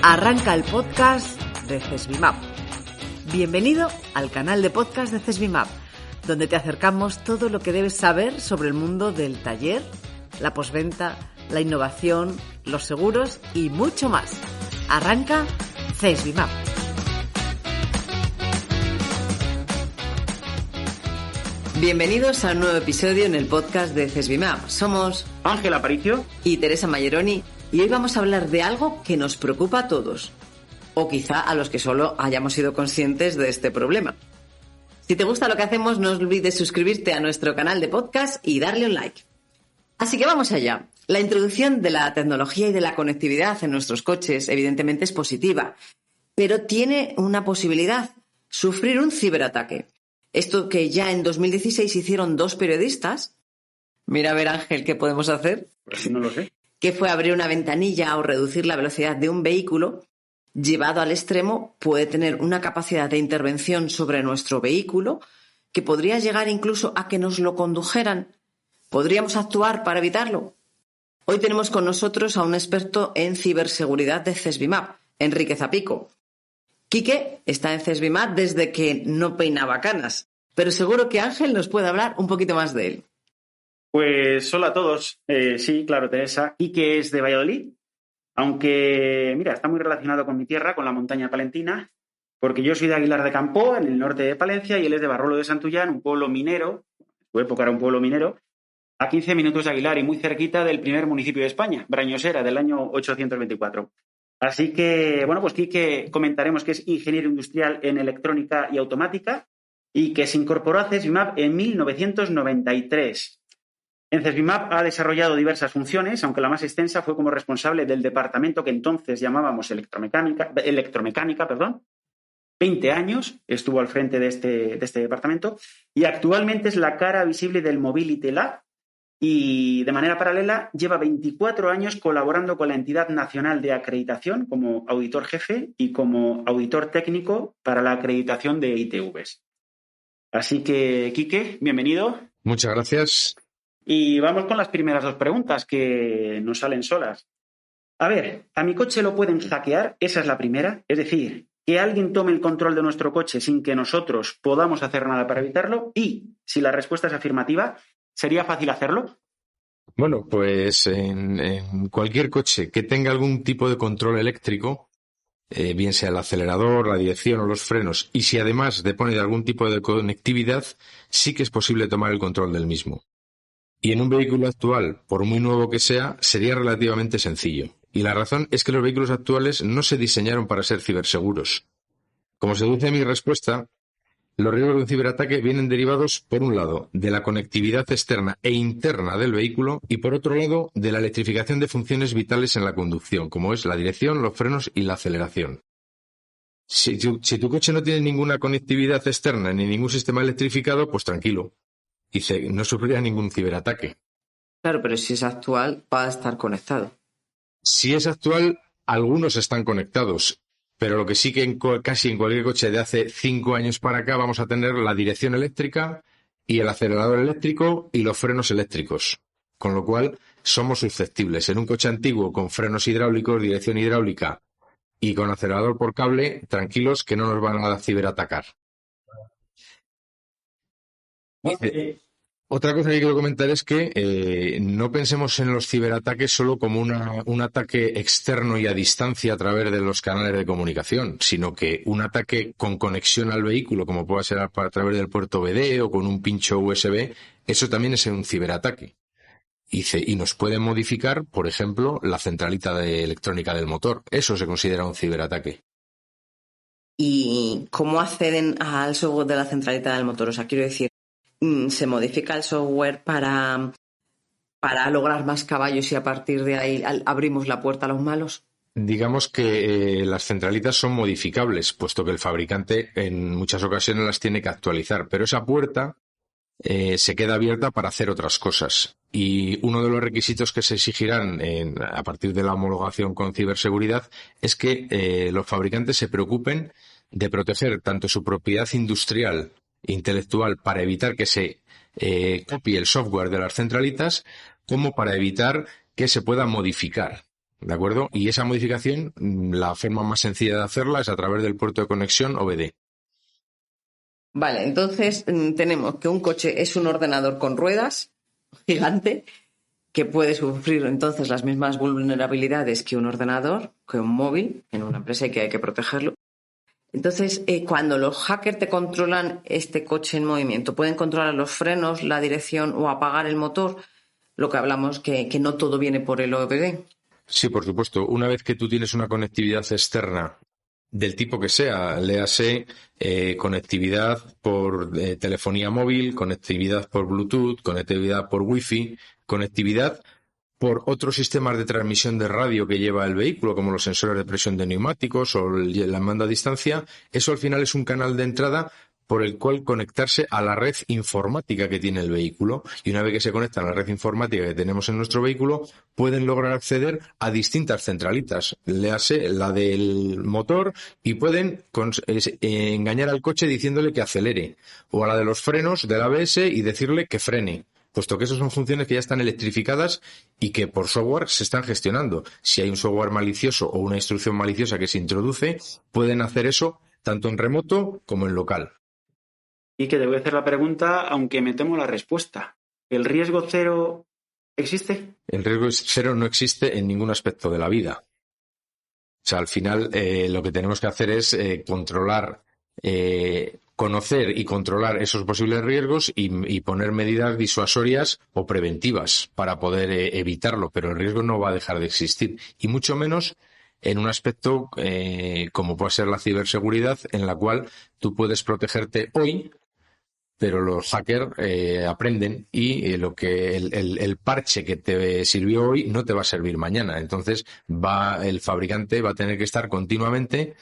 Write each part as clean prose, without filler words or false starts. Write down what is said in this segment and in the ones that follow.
Arranca el podcast de CESBIMAP. Bienvenido al canal de podcast de CESBIMAP, donde te acercamos todo lo que debes saber sobre el mundo del taller, la postventa, la innovación, los seguros y mucho más. Arranca CESBIMAP. Bienvenidos a un nuevo episodio en el podcast de CESBIMAP. Somos Ángel Aparicio y Teresa Mayeroni, y hoy vamos a hablar de algo que nos preocupa a todos, o quizá a los que solo hayamos sido conscientes de este problema. Si te gusta lo que hacemos, no olvides suscribirte a nuestro canal de podcast y darle un like. Así que vamos allá. La introducción de la tecnología y de la conectividad en nuestros coches evidentemente es positiva, pero tiene una posibilidad: sufrir un ciberataque. Esto que ya en 2016 hicieron dos periodistas. Mira, a ver, Ángel, ¿qué podemos hacer? Pues no lo sé. Que fue abrir una ventanilla o reducir la velocidad de un vehículo. Llevado al extremo, puede tener una capacidad de intervención sobre nuestro vehículo que podría llegar incluso a que nos lo condujeran. ¿Podríamos actuar para evitarlo? Hoy tenemos con nosotros a un experto en ciberseguridad de CESBIMAP, Enrique Zapico. Quique está en CESBIMAP desde que no peinaba canas, pero seguro que Ángel nos puede hablar un poquito más de él. Pues hola a todos. Sí, claro, Teresa. Quique es de Valladolid, aunque, mira, está muy relacionado con mi tierra, con la montaña palentina, porque yo soy de Aguilar de Campoo, en el norte de Palencia, y él es de Barruelo de Santullán, un pueblo minero, en su época era un pueblo minero, a 15 minutos de Aguilar y muy cerquita del primer municipio de España, Brañosera, del año 824. Así que, bueno, pues Quique comentaremos que es ingeniero industrial en electrónica y automática y que se incorporó a CESBIMAP en 1993. En CESBIMAP ha desarrollado diversas funciones, aunque la más extensa fue como responsable del departamento que entonces llamábamos electromecánica. 20 años estuvo al frente de este departamento y actualmente es la cara visible del Mobility Lab y de manera paralela lleva 24 años colaborando con la entidad nacional de acreditación como auditor jefe y como auditor técnico para la acreditación de ITVs. Así que, Quique, bienvenido. Muchas gracias. Y vamos con las primeras dos preguntas que nos salen solas. A ver, ¿a mi coche lo pueden hackear? Esa es la primera. Es decir, que alguien tome el control de nuestro coche sin que nosotros podamos hacer nada para evitarlo. Y, si la respuesta es afirmativa, ¿sería fácil hacerlo? Bueno, pues en cualquier coche que tenga algún tipo de control eléctrico, bien sea el acelerador, la dirección o los frenos, y si además depone de algún tipo de conectividad, sí que es posible tomar el control del mismo. Y en un vehículo actual, por muy nuevo que sea, sería relativamente sencillo. Y la razón es que los vehículos actuales no se diseñaron para ser ciberseguros. Como se deduce de mi respuesta, los riesgos de un ciberataque vienen derivados, por un lado, de la conectividad externa e interna del vehículo y, por otro lado, de la electrificación de funciones vitales en la conducción, como es la dirección, los frenos y la aceleración. Si tu coche no tiene ninguna conectividad externa ni ningún sistema electrificado, pues tranquilo. Y no sufrirá ningún ciberataque. Claro, pero si es actual, va a estar conectado. Si es actual, algunos están conectados, pero lo que sí que casi en cualquier coche de hace 5 años para acá vamos a tener la dirección eléctrica y el acelerador eléctrico y los frenos eléctricos, con lo cual somos susceptibles. En un coche antiguo con frenos hidráulicos, dirección hidráulica y con acelerador por cable, tranquilos que no nos van a ciberatacar. Otra cosa que quiero comentar es que no pensemos en los ciberataques solo como un ataque externo y a distancia a través de los canales de comunicación, sino que un ataque con conexión al vehículo, como pueda ser a través del puerto BD o con un pincho USB, eso también es un ciberataque. Y nos puede modificar, por ejemplo, la centralita de electrónica del motor. Eso se considera un ciberataque. ¿Y cómo acceden al software de la centralita del motor? O sea, quiero decir, ¿se modifica el software para lograr más caballos y a partir de ahí abrimos la puerta a los malos? Digamos que las centralitas son modificables, puesto que el fabricante en muchas ocasiones las tiene que actualizar, pero esa puerta se queda abierta para hacer otras cosas. Y uno de los requisitos que se exigirán a partir de la homologación con ciberseguridad es que los fabricantes se preocupen de proteger tanto su propiedad industrial e intelectual para evitar que se copie el software de las centralitas, como para evitar que se pueda modificar. ¿de acuerdo? Y esa modificación, la forma más sencilla de hacerla es a través del puerto de conexión OBD. Vale, entonces tenemos que un coche es un ordenador con ruedas gigante que puede sufrir entonces las mismas vulnerabilidades que un ordenador, que un móvil, en una empresa y que hay que protegerlo. Entonces, cuando los hackers te controlan este coche en movimiento, pueden controlar los frenos, la dirección o apagar el motor, lo que hablamos que no todo viene por el OBD. Sí, por supuesto. Una vez que tú tienes una conectividad externa del tipo que sea, léase conectividad por telefonía móvil, conectividad por Bluetooth, conectividad por Wi-Fi, conectividad por otros sistemas de transmisión de radio que lleva el vehículo, como los sensores de presión de neumáticos o la mando a distancia, eso al final es un canal de entrada por el cual conectarse a la red informática que tiene el vehículo. Y una vez que se conectan a la red informática que tenemos en nuestro vehículo, pueden lograr acceder a distintas centralitas, léase la del motor, y pueden engañar al coche diciéndole que acelere, o a la de los frenos del ABS y decirle que frene, puesto que esas son funciones que ya están electrificadas y que por software se están gestionando. Si hay un software malicioso o una instrucción maliciosa que se introduce, pueden hacer eso tanto en remoto como en local. Y que te voy a hacer la pregunta, aunque me temo la respuesta. ¿El riesgo cero existe? El riesgo cero no existe en ningún aspecto de la vida. O sea, al final lo que tenemos que hacer es controlar, conocer y controlar esos posibles riesgos y poner medidas disuasorias o preventivas para poder evitarlo, pero el riesgo no va a dejar de existir, y mucho menos en un aspecto como puede ser la ciberseguridad, en la cual tú puedes protegerte hoy, pero los hackers aprenden y lo que el parche que te sirvió hoy no te va a servir mañana. Entonces el fabricante va a tener que estar continuamente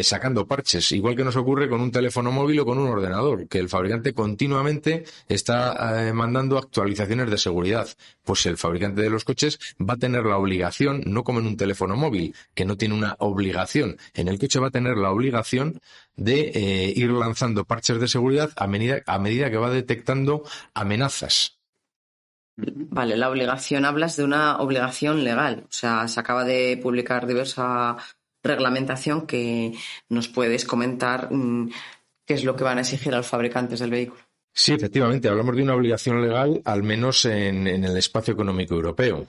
sacando parches, igual que nos ocurre con un teléfono móvil o con un ordenador, que el fabricante continuamente está mandando actualizaciones de seguridad. Pues el fabricante de los coches va a tener la obligación, no como en un teléfono móvil, que no tiene una obligación, en el coche va a tener la obligación de ir lanzando parches de seguridad a medida que va detectando amenazas. Vale, la obligación, hablas de una obligación legal. O sea, se acaba de publicar diversa reglamentación que nos puedes comentar qué es lo que van a exigir a los fabricantes del vehículo. Sí, efectivamente, hablamos de una obligación legal, al menos en el espacio económico europeo.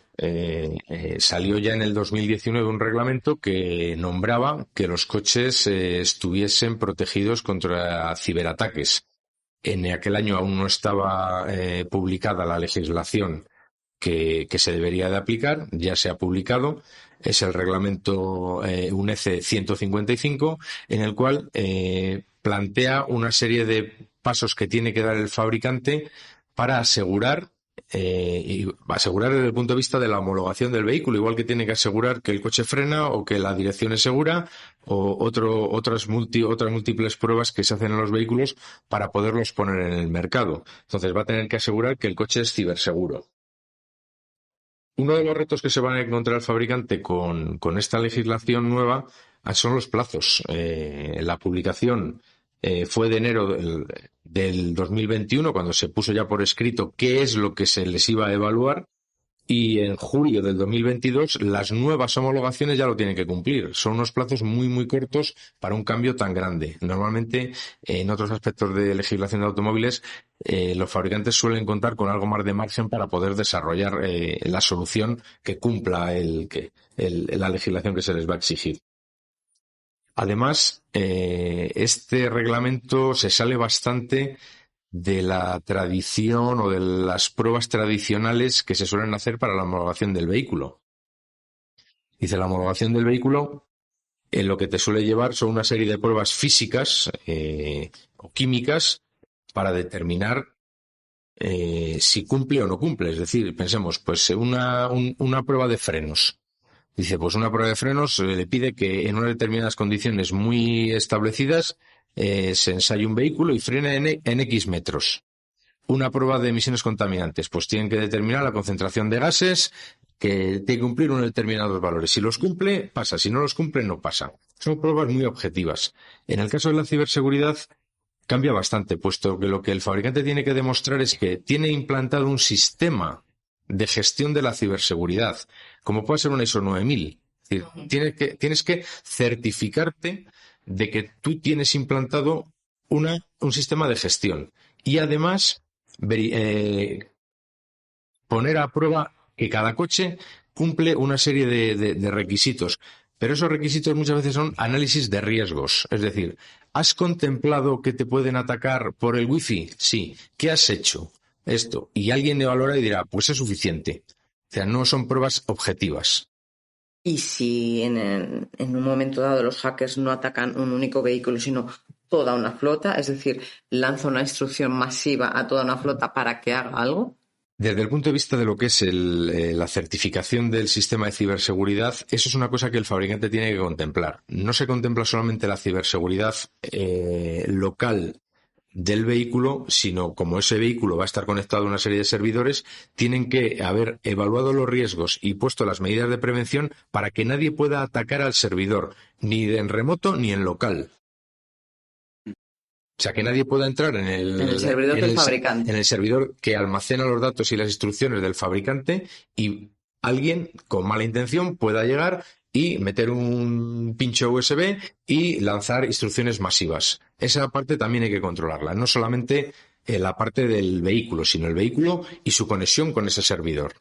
Salió ya en el 2019 un reglamento que nombraba que los coches estuviesen protegidos contra ciberataques. En aquel año aún no estaba publicada la legislación que se debería de aplicar, ya se ha publicado. Es el reglamento UNECE 155, en el cual plantea una serie de pasos que tiene que dar el fabricante para asegurar desde el punto de vista de la homologación del vehículo, igual que tiene que asegurar que el coche frena o que la dirección es segura, o otras múltiples pruebas que se hacen en los vehículos para poderlos poner en el mercado. Entonces va a tener que asegurar que el coche es ciberseguro. Uno de los retos que se van a encontrar el fabricante con esta legislación nueva son los plazos. La publicación fue de enero del 2021, cuando se puso ya por escrito qué es lo que se les iba a evaluar, y en julio del 2022 las nuevas homologaciones ya lo tienen que cumplir. Son unos plazos muy, muy cortos para un cambio tan grande. Normalmente, en otros aspectos de legislación de automóviles, los fabricantes suelen contar con algo más de margen para poder desarrollar la solución que cumpla la legislación que se les va a exigir. Además, este reglamento se sale bastante de la tradición o de las pruebas tradicionales que se suelen hacer para la homologación del vehículo. Dice, la homologación del vehículo lo que te suele llevar son una serie de pruebas físicas o químicas para determinar si cumple o no cumple. Es decir, pensemos, pues una prueba de frenos. Dice, pues una prueba de frenos le pide que en unas determinadas condiciones muy establecidas se ensaye un vehículo y frene en X metros. Una prueba de emisiones contaminantes, pues tienen que determinar la concentración de gases, que tiene que cumplir unos determinados valores. Si los cumple, pasa. Si no los cumple, no pasa. Son pruebas muy objetivas. En el caso de la ciberseguridad cambia bastante, puesto que lo que el fabricante tiene que demostrar es que tiene implantado un sistema de gestión de la ciberseguridad, como puede ser una ISO 9000. Es decir, tienes que certificarte de que tú tienes implantado un sistema de gestión y además poner a prueba que cada coche cumple una serie de requisitos. Pero esos requisitos muchas veces son análisis de riesgos. Es decir, ¿has contemplado que te pueden atacar por el wifi? Sí. ¿Qué has hecho? Esto. Y alguien evaluará y dirá, pues es suficiente. O sea, no son pruebas objetivas. Y si en un momento dado los hackers no atacan un único vehículo, sino toda una flota, es decir, lanza una instrucción masiva a toda una flota para que haga algo. Desde el punto de vista de lo que es la certificación del sistema de ciberseguridad, eso es una cosa que el fabricante tiene que contemplar. No se contempla solamente la ciberseguridad local del vehículo, sino como ese vehículo va a estar conectado a una serie de servidores, tienen que haber evaluado los riesgos y puesto las medidas de prevención para que nadie pueda atacar al servidor, ni en remoto ni en local. O sea, que nadie pueda entrar en el servidor del fabricante. En el servidor que almacena los datos y las instrucciones del fabricante, y alguien con mala intención pueda llegar y meter un pincho USB y lanzar instrucciones masivas. Esa parte también hay que controlarla, no solamente la parte del vehículo, sino el vehículo y su conexión con ese servidor.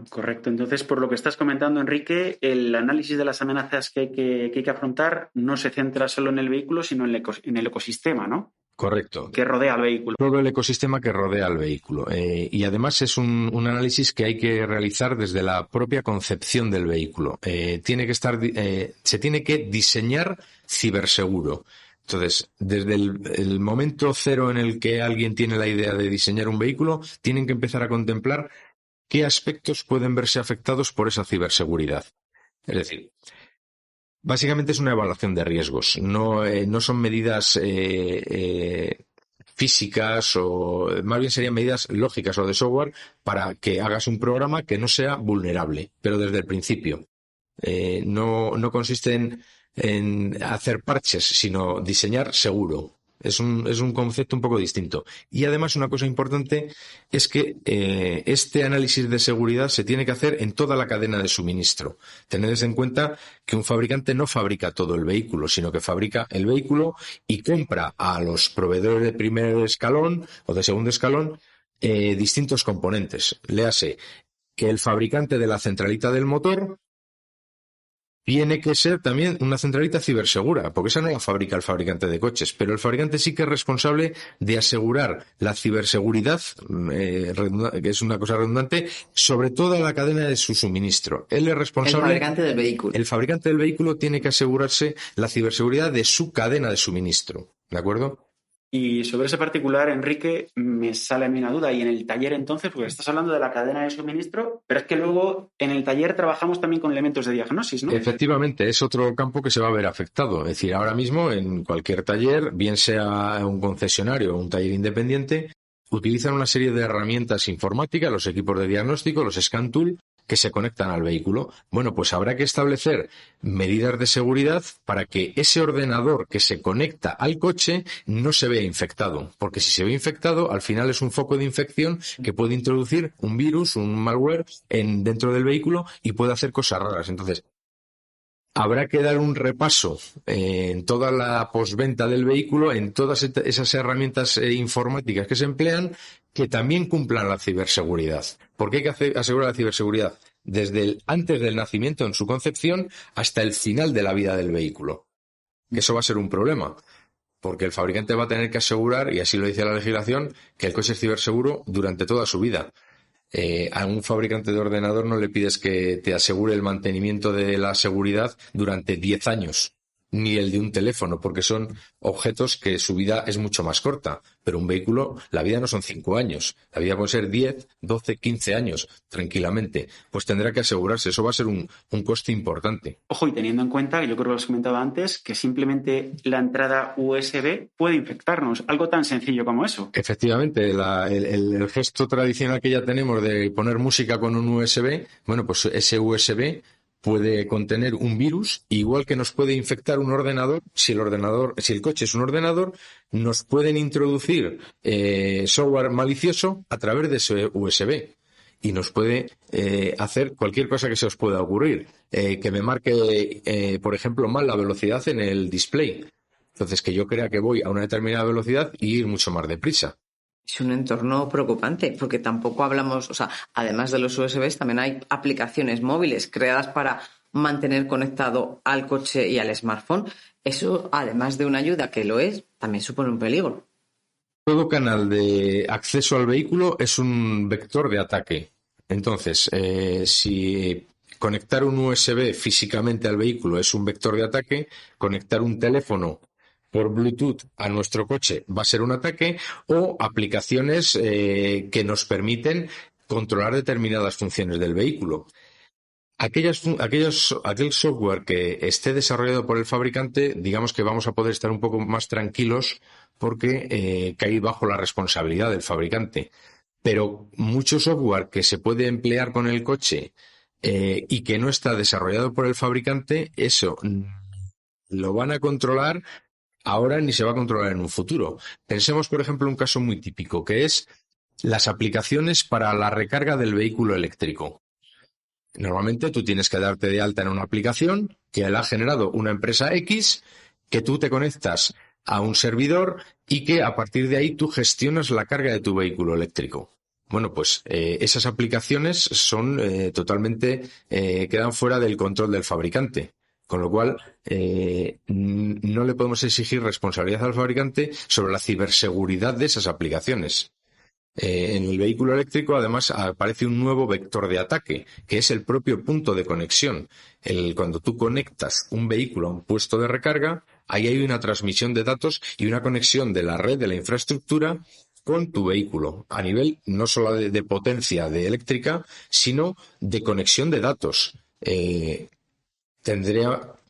Correcto. Entonces, por lo que estás comentando, Enrique, el análisis de las amenazas que hay que afrontar no se centra solo en el vehículo, sino en el ecosistema, ¿no? Correcto. Que rodea al vehículo. Todo el ecosistema que rodea al vehículo. Y además es un análisis que hay que realizar desde la propia concepción del vehículo. Se tiene que diseñar ciberseguro. Entonces, desde el momento cero en el que alguien tiene la idea de diseñar un vehículo, tienen que empezar a contemplar qué aspectos pueden verse afectados por esa ciberseguridad. Es decir, básicamente es una evaluación de riesgos, no son medidas físicas, o más bien serían medidas lógicas o de software para que hagas un programa que no sea vulnerable, pero desde el principio. No consiste en hacer parches, sino diseñar seguro. Es un concepto un poco distinto. Y además una cosa importante es que este análisis de seguridad se tiene que hacer en toda la cadena de suministro. Tened en cuenta que un fabricante no fabrica todo el vehículo, sino que fabrica el vehículo y compra a los proveedores de primer escalón o de segundo escalón distintos componentes. Léase que el fabricante de la centralita del motor tiene que ser también una centralita cibersegura, porque esa no la fabrica el fabricante de coches, pero el fabricante sí que es responsable de asegurar la ciberseguridad, que es una cosa redundante, sobre toda la cadena de su suministro. Él es responsable. El fabricante del vehículo. El fabricante del vehículo tiene que asegurarse la ciberseguridad de su cadena de suministro, ¿de acuerdo? Y sobre ese particular, Enrique, me sale a mí una duda. Y en el taller, entonces, porque estás hablando de la cadena de suministro, pero es que luego en el taller trabajamos también con elementos de diagnosis, ¿no? Efectivamente, es otro campo que se va a ver afectado. Es decir, ahora mismo en cualquier taller, bien sea un concesionario o un taller independiente, utilizan una serie de herramientas informáticas, los equipos de diagnóstico, los scan tool, que se conectan al vehículo. Bueno, pues habrá que establecer medidas de seguridad para que ese ordenador que se conecta al coche no se vea infectado, porque si se ve infectado, al final es un foco de infección que puede introducir un virus, un malware dentro del vehículo y puede hacer cosas raras. Entonces, habrá que dar un repaso en toda la postventa del vehículo, en todas esas herramientas informáticas que se emplean, que también cumplan la ciberseguridad. Porque hay que asegurar la ciberseguridad desde antes del nacimiento en su concepción hasta el final de la vida del vehículo. Que eso va a ser un problema, porque el fabricante va a tener que asegurar, y así lo dice la legislación, que el coche es ciberseguro durante toda su vida. A un fabricante de ordenador no le pides que te asegure el mantenimiento de la seguridad durante 10 años, ni el de un teléfono, porque son objetos que su vida es mucho más corta. Pero un vehículo, la vida no son 5 años, la vida puede ser 10, 12, 15 años, tranquilamente. Pues tendrá que asegurarse, eso va a ser un coste importante. Ojo, y teniendo en cuenta, que yo creo que lo has comentado antes, que simplemente la entrada USB puede infectarnos, algo tan sencillo como eso. Efectivamente, el gesto tradicional que ya tenemos de poner música con un USB, bueno, pues ese USB puede contener un virus, igual que nos puede infectar un ordenador. Si el coche es un ordenador, nos pueden introducir software malicioso a través de ese USB. y nos puede hacer cualquier cosa que se os pueda ocurrir. Que me marque, por ejemplo, mal la velocidad en el display. Entonces, que yo crea que voy a una determinada velocidad y ir mucho más deprisa. Es un entorno preocupante, porque tampoco hablamos, o sea, además de los USBs, también hay aplicaciones móviles creadas para mantener conectado al coche y al smartphone. Eso, además de una ayuda que lo es, también supone un peligro. Todo canal de acceso al vehículo es un vector de ataque. Entonces, si conectar un USB físicamente al vehículo es un vector de ataque, conectar un teléfono por Bluetooth a nuestro coche va a ser un ataque, o aplicaciones que nos permiten controlar determinadas funciones del vehículo. Aquel software que esté desarrollado por el fabricante, digamos que vamos a poder estar un poco más tranquilos porque cae bajo la responsabilidad del fabricante. Pero mucho software que se puede emplear con el coche y que no está desarrollado por el fabricante, eso lo van a controlar ahora ni se va a controlar en un futuro. Pensemos, por ejemplo, un caso muy típico, que es las aplicaciones para la recarga del vehículo eléctrico. Normalmente tú tienes que darte de alta en una aplicación que la ha generado una empresa X, que tú te conectas a un servidor y que a partir de ahí tú gestionas la carga de tu vehículo eléctrico. Bueno, pues esas aplicaciones son totalmente, quedan fuera del control del fabricante. Con lo cual, no le podemos exigir responsabilidad al fabricante sobre la ciberseguridad de esas aplicaciones. En el vehículo eléctrico, además, aparece un nuevo vector de ataque, que es el propio punto de conexión. Cuando tú conectas un vehículo a un puesto de recarga, ahí hay una transmisión de datos y una conexión de la red, de la infraestructura, con tu vehículo, a nivel no solo de potencia de eléctrica, sino de conexión de datos.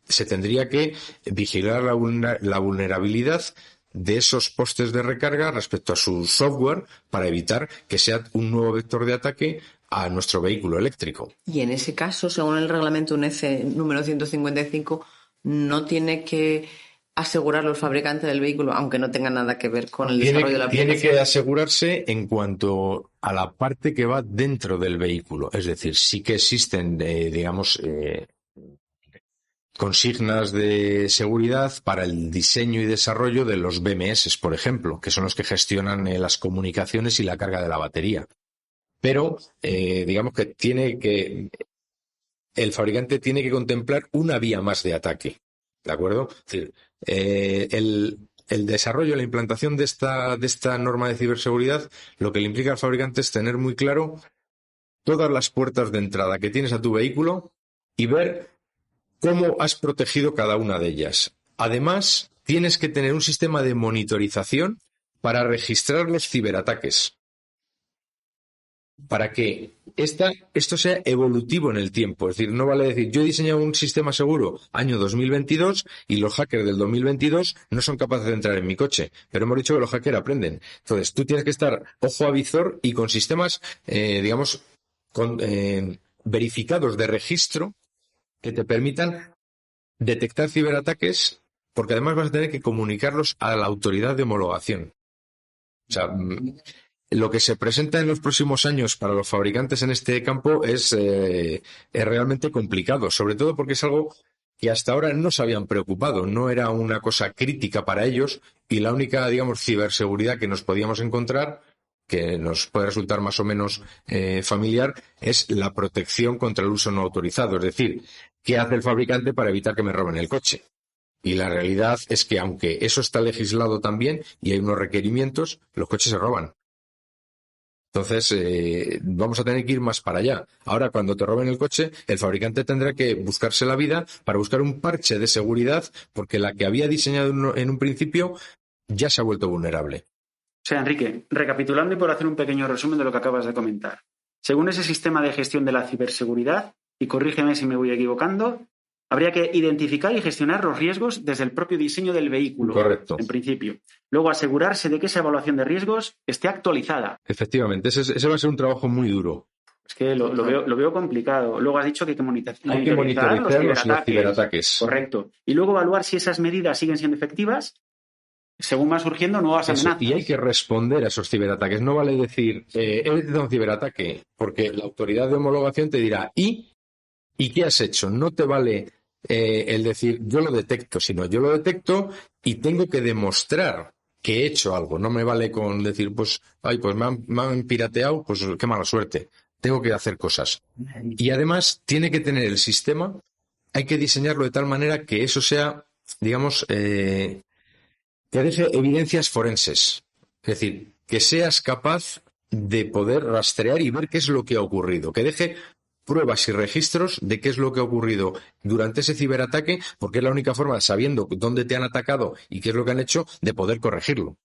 Se tendría que vigilar la vulnerabilidad de esos postes de recarga respecto a su software para evitar que sea un nuevo vector de ataque a nuestro vehículo eléctrico. Y en ese caso, según el reglamento UNECE número 155, no tiene que asegurarlo el fabricante del vehículo, aunque no tenga nada que ver con el desarrollo de la aplicación. Tiene que asegurarse en cuanto a la parte que va dentro del vehículo. Es decir, sí que existen, consignas de seguridad para el diseño y desarrollo de los BMS, por ejemplo, que son los que gestionan las comunicaciones y la carga de la batería. Pero, digamos que el fabricante tiene que contemplar una vía más de ataque, ¿de acuerdo? Es decir, el desarrollo, la implantación de esta norma de ciberseguridad, lo que le implica al fabricante es tener muy claro todas las puertas de entrada que tienes a tu vehículo y ver cómo has protegido cada una de ellas. Además, tienes que tener un sistema de monitorización para registrar los ciberataques, para que esto sea evolutivo en el tiempo. Es decir, no vale decir, yo he diseñado un sistema seguro año 2022 y los hackers del 2022 no son capaces de entrar en mi coche, pero hemos dicho que los hackers aprenden. Entonces, tú tienes que estar ojo a visor y con sistemas, verificados de registro que te permitan detectar ciberataques, porque además vas a tener que comunicarlos a la autoridad de homologación. O sea, lo que se presenta en los próximos años para los fabricantes en este campo es realmente complicado, sobre todo porque es algo que hasta ahora no se habían preocupado, no era una cosa crítica para ellos, y la única, digamos, ciberseguridad que nos podíamos encontrar, que nos puede resultar más o menos familiar, es la protección contra el uso no autorizado. Es decir, ¿qué hace el fabricante para evitar que me roben el coche? Y la realidad es que, aunque eso está legislado también y hay unos requerimientos, los coches se roban. Entonces, vamos a tener que ir más para allá. Ahora, cuando te roben el coche, el fabricante tendrá que buscarse la vida para buscar un parche de seguridad, porque la que había diseñado en un principio ya se ha vuelto vulnerable. O sea, Enrique, recapitulando y por hacer un pequeño resumen de lo que acabas de comentar. Según ese sistema de gestión de la ciberseguridad, y corrígeme si me voy equivocando, habría que identificar y gestionar los riesgos desde el propio diseño del vehículo. Correcto. En principio. Luego, asegurarse de que esa evaluación de riesgos esté actualizada. Efectivamente, ese va a ser un trabajo muy duro. Es que lo veo complicado. Luego has dicho que hay que monitorizar los ciberataques. Correcto. Y luego evaluar si esas medidas siguen siendo efectivas según van surgiendo nuevas amenazas. Y hay que responder a esos ciberataques. No vale decir, he detectado un ciberataque, porque la autoridad de homologación te dirá, ¿y qué has hecho? No te vale el decir, yo lo detecto, sino yo lo detecto y tengo que demostrar que he hecho algo. No me vale con decir, pues me han pirateado, pues qué mala suerte. Tengo que hacer cosas. Y además tiene que tener el sistema, hay que diseñarlo de tal manera que eso sea, digamos, que deje evidencias forenses. Es decir, que seas capaz de poder rastrear y ver qué es lo que ha ocurrido. Que deje pruebas y registros de qué es lo que ha ocurrido durante ese ciberataque, porque es la única forma, sabiendo dónde te han atacado y qué es lo que han hecho, de poder corregirlo.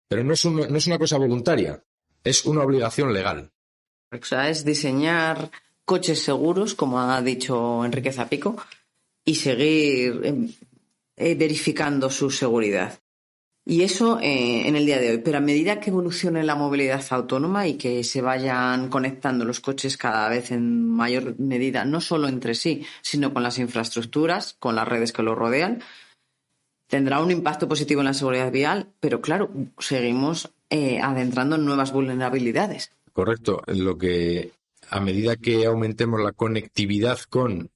Pero no es una cosa voluntaria, es una obligación legal. O sea, es diseñar coches seguros, como ha dicho Enrique Zapico, y seguir verificando su seguridad. Y eso en el día de hoy. Pero a medida que evolucione la movilidad autónoma y que se vayan conectando los coches cada vez en mayor medida, no solo entre sí, sino con las infraestructuras, con las redes que los rodean, tendrá un impacto positivo en la seguridad vial, pero claro, seguimos adentrando en nuevas vulnerabilidades. Correcto. A medida que aumentemos la conectividad con...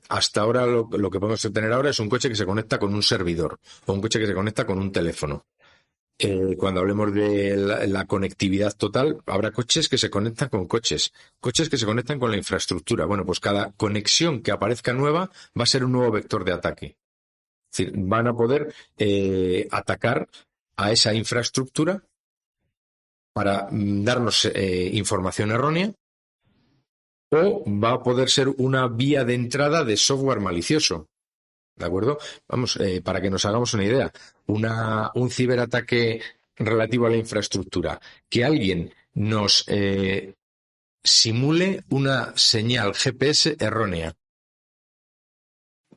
hasta ahora lo que podemos tener ahora es un coche que se conecta con un servidor o un coche que se conecta con un teléfono. Cuando hablemos de la conectividad total, habrá coches que se conectan con coches que se conectan con la infraestructura. Bueno, pues cada conexión que aparezca nueva va a ser un nuevo vector de ataque. Es decir, van a poder atacar a esa infraestructura para darnos información errónea, o va a poder ser una vía de entrada de software malicioso. ¿De acuerdo? Vamos, para que nos hagamos una idea, un ciberataque relativo a la infraestructura, que alguien nos simule una señal GPS errónea.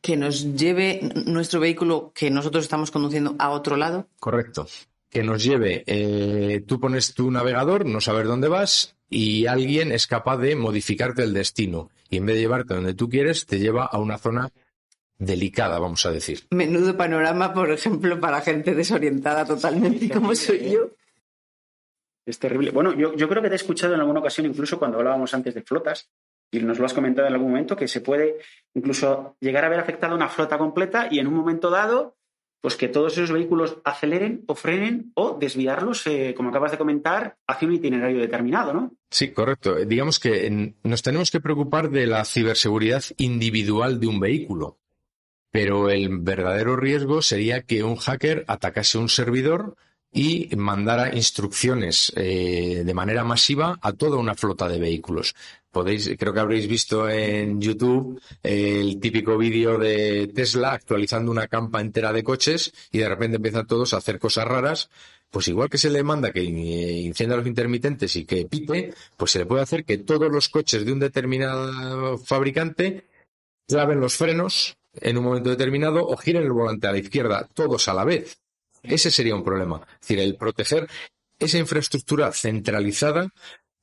Que nos lleve nuestro vehículo que nosotros estamos conduciendo a otro lado. Correcto. Que nos lleve, tú pones tu navegador, no sabes dónde vas, y alguien es capaz de modificarte el destino. Y en vez de llevarte donde tú quieres, te lleva a una zona delicada, vamos a decir. Menudo panorama, por ejemplo, para gente desorientada totalmente, como soy yo. Es terrible. Bueno, yo creo que te he escuchado en alguna ocasión, incluso cuando hablábamos antes de flotas, y nos lo has comentado en algún momento, que se puede incluso llegar a haber afectado una flota completa y en un momento dado, pues que todos esos vehículos aceleren o frenen o desviarlos, como acabas de comentar, hacia un itinerario determinado, ¿no? Sí, correcto. Digamos que nos tenemos que preocupar de la ciberseguridad individual de un vehículo, pero el verdadero riesgo sería que un hacker atacase un servidor y mandara instrucciones de manera masiva a toda una flota de vehículos. Creo que habréis visto en YouTube el típico vídeo de Tesla actualizando una campa entera de coches y de repente empiezan todos a hacer cosas raras. Pues igual que se le manda que encienda los intermitentes y que pite, pues se le puede hacer que todos los coches de un determinado fabricante claven los frenos en un momento determinado o giren el volante a la izquierda, todos a la vez. Ese sería un problema. Es decir, el proteger esa infraestructura centralizada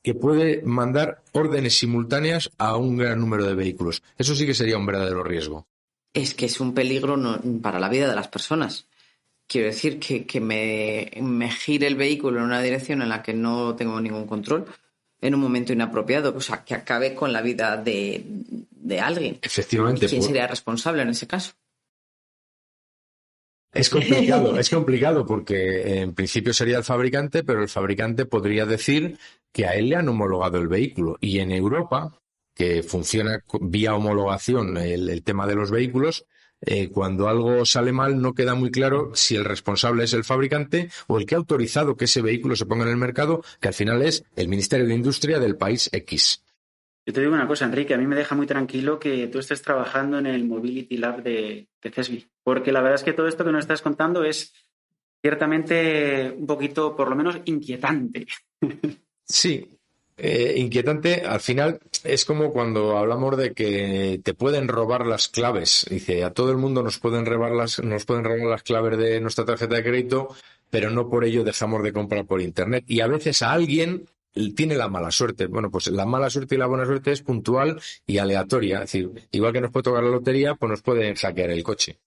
que puede mandar órdenes simultáneas a un gran número de vehículos. Eso sí que sería un verdadero riesgo. Es que es un peligro para la vida de las personas. Quiero decir que me gire el vehículo en una dirección en la que no tengo ningún control en un momento inapropiado, o sea, que acabe con la vida de alguien. Efectivamente. ¿Quién sería responsable en ese caso? Es complicado porque en principio sería el fabricante, pero el fabricante podría decir que a él le han homologado el vehículo. Y en Europa, que funciona vía homologación el tema de los vehículos, cuando algo sale mal no queda muy claro si el responsable es el fabricante o el que ha autorizado que ese vehículo se ponga en el mercado, que al final es el Ministerio de Industria del país X. Yo te digo una cosa, Enrique, a mí me deja muy tranquilo que tú estés trabajando en el Mobility Lab de CESBI, porque la verdad es que todo esto que nos estás contando es ciertamente un poquito, por lo menos, inquietante. Sí, inquietante. Al final es como cuando hablamos de que te pueden robar las claves. Dice, a todo el mundo nos pueden robar las claves de nuestra tarjeta de crédito, pero no por ello dejamos de comprar por internet. Y a veces a alguien tiene la mala suerte. Bueno, pues la mala suerte y la buena suerte es puntual y aleatoria. Es decir, igual que nos puede tocar la lotería, pues nos pueden hackear el coche.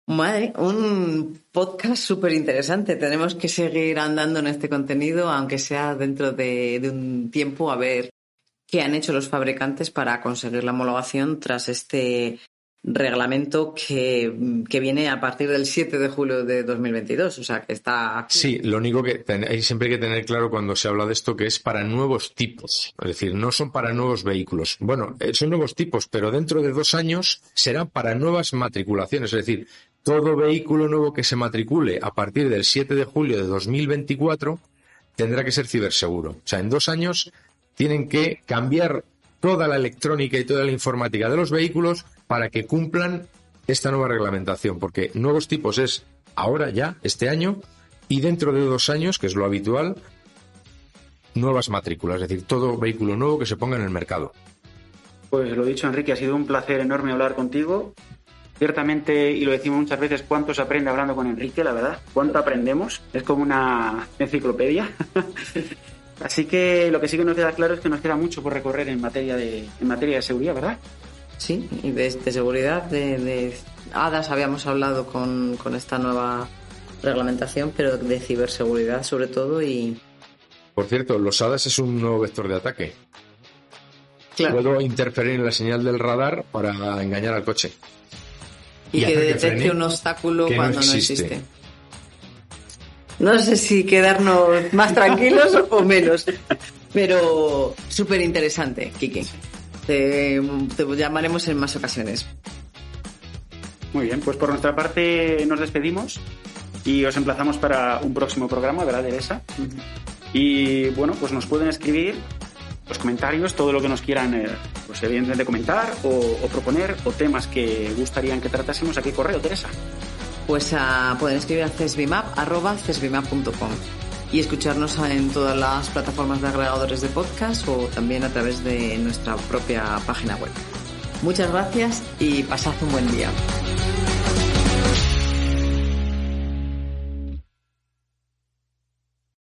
Madre, un podcast súper interesante. Tenemos que seguir andando en este contenido, aunque sea dentro de un tiempo, a ver qué han hecho los fabricantes para conseguir la homologación tras este reglamento que viene a partir del 7 de julio de 2022. O sea, que está aquí. Sí, lo único que siempre hay que tener claro cuando se habla de esto que es para nuevos tipos. Es decir, no son para nuevos vehículos. Bueno, son nuevos tipos, pero dentro de 2 años serán para nuevas matriculaciones. Es decir, todo vehículo nuevo que se matricule a partir del 7 de julio de 2024 tendrá que ser ciberseguro. O sea, en 2 años tienen que cambiar toda la electrónica y toda la informática de los vehículos para que cumplan esta nueva reglamentación, porque nuevos tipos es ahora ya, este año, y dentro de 2 años, que es lo habitual, nuevas matrículas, es decir, todo vehículo nuevo que se ponga en el mercado. Pues lo dicho, Enrique, ha sido un placer enorme hablar contigo. Ciertamente, y lo decimos muchas veces, cuánto se aprende hablando con Enrique, la verdad, cuánto aprendemos, es como una enciclopedia. Así que lo que sí que nos queda claro es que nos queda mucho por recorrer en materia de seguridad, ¿verdad? Sí, y de seguridad, de HADAS habíamos hablado con esta nueva reglamentación, pero de ciberseguridad sobre todo. Y por cierto, los HADAS es un nuevo vector de ataque. Claro. Puedo interferir en la señal del radar para engañar al coche. Y que detecte un obstáculo cuando no existe. No sé si quedarnos más tranquilos o menos, pero súper interesante, Quique. Te llamaremos en más ocasiones. Muy bien, pues por nuestra parte nos despedimos y os emplazamos para un próximo programa, ¿verdad, Teresa? Y bueno, pues nos pueden escribir los comentarios, todo lo que nos quieran, pues evidentemente comentar o proponer, o temas que gustarían que tratásemos. ¿A qué correo, Teresa? Pues pueden escribir a cesbimap@cesbimap.com y escucharnos en todas las plataformas de agregadores de podcast o también a través de nuestra propia página web. Muchas gracias y pasad un buen día.